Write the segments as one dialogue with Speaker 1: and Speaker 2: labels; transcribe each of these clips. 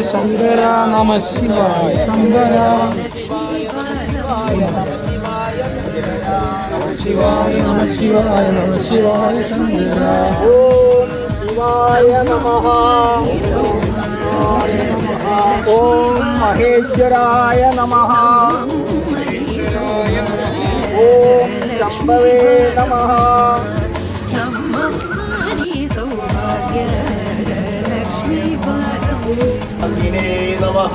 Speaker 1: शंकरा नमः शिवाय शंकरा शिवाय नमः शिवाय नमः शिवाय शंकरा
Speaker 2: ओम शिवाय नमः ओम महेश्वराय नमः ओम शंभवे नमः अग्ने नमः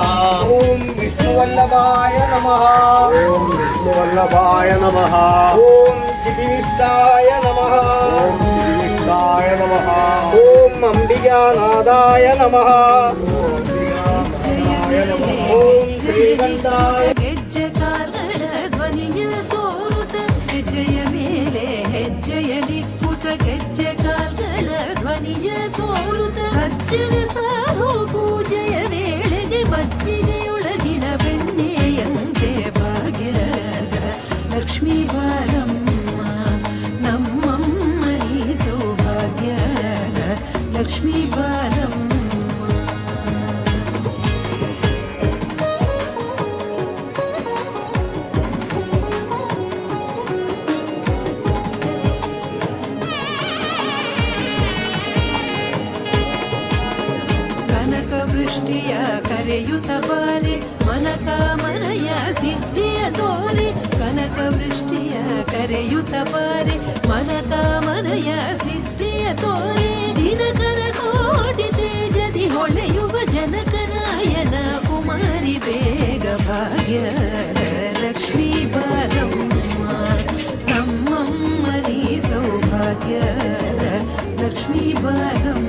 Speaker 2: ओम विष्णुवल्लभाय नमः ओम विष्णुवल्लभाय नमः ओम शिवनिष्ठाय नमः ओम शिवनिष्ठाय नमः ओम अंबिकानादाय नमः ओम श्रीगंधाय
Speaker 3: ಹೆಜ್ಜೆ ಕಾಲ್ಗಳ ಧ್ವನಿಯ ತೋರುತ್ತ ಹೆಜ್ಜೆಯ ಮೇಲೆ ಹೆಜ್ಜೆಯ ನಿಕ್ಕುತ ಹೆಜ್ಜೆ ಕಾಲ್ಗಳ ಧ್ವನಿಯ ತೋರುತ್ತ ಸಜ್ಜನ ಸಾಧು ಪೂಜೆಯ ವೇಳೆಗೆ ಮಜ್ಜಿಗೆಯೊಳಗಿನ ಬೆಣ್ಣೆಯಂತೆ ಭಾಗ್ಯದ ಲಕ್ಷ್ಮೀ ಬಾರಮ್ಮ ನಮ್ಮಮ್ಮ ನೀ ಸೌಭಾಗ್ಯದ ಲಕ್ಷ್ಮೀ ಬಾರಮ್ಮ. ವೃಷ್ಟಿಯ ಕರೆಯುತ ಬಾರೆ ಮನಕಾಮನೆಯ ಸಿದ್ಧಿಯ ತೋರೆ ಕನಕ ವೃಷ್ಟಿಯ ಕರೆಯುತ ಬಾರೆ ಮನಕಾಮನೆಯ ಸಿದ್ಧಿಯ ತೋರೆ ದಿನಕರ ಕೋಟಿ ತೇಜದಿ ಹೊಳೆಯುವ ಜನಕರಾಯನ ಕುಮಾರಿ ಬೇಗ ಭಾಗ್ಯದ ಲಕ್ಷ್ಮೀ ಬಾರಮ್ಮ ನಮ್ಮಮ್ಮ ನೀ ಸೌಭಾಗ್ಯದ ಲಕ್ಷ್ಮೀ ಬಾರಮ್ಮ.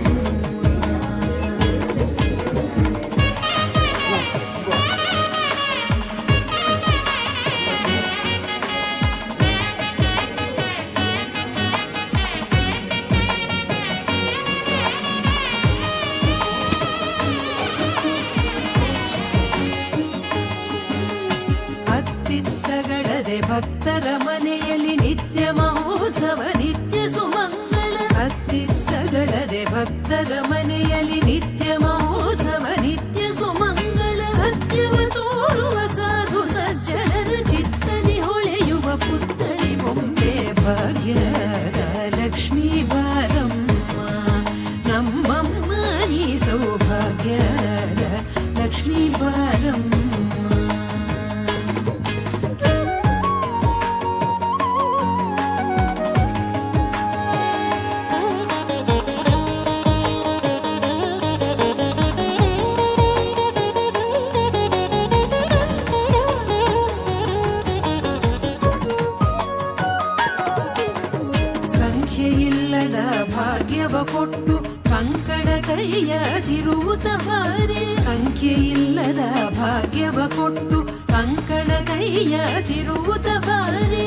Speaker 3: ಅತ್ತಿತ್ತಗಳದೆ ಭಕ್ತರ ಮನೆಯಲ್ಲಿ ನಿತ್ಯ ಮಹೋತ್ಸವ ನಿತ್ಯ ಸುಮಂಗಳ ಅತ್ತಿತ್ತಗಳದೆ ಭಕ್ತರ ಮನೆಯಲ್ಲಿ ನಿತ್ಯ ಮಹೋತ್ಸವ ನಿತ್ಯ ಸುಮಂಗಳ ಸತ್ಯವ ತೋರುವ ಸಾಧು ಸಜ್ಜನರ ಚಿತ್ತದಿ ಹೊಳೆಯುವ ಪುತ್ಥಳಿ ಬೊಂಬೆ ಭಾಗ್ಯದ ಲಕ್ಷ್ಮೀ ಬಾರಮ್ಮ ನಮ್ಮಮ್ಮ ನೀ ಸೌಭಾಗ್ಯದ ಲಕ್ಷ್ಮೀ ಬಾರಮ್ಮ. ಸಂಖ್ಯೆಯಿಲ್ಲದ ಭಾಗ್ಯವ ಕೊಟ್ಟು ಕಂಕಣ ಕೈಯ ತಿರುವುತ ಬಾರೆ ಸಂಖ್ಯೆಯಿಲ್ಲದ ಭಾಗ್ಯವ ಕೊಟ್ಟು ಕಂಕಣ ಕೈಯ ತಿರುವುತ ಬಾರೆ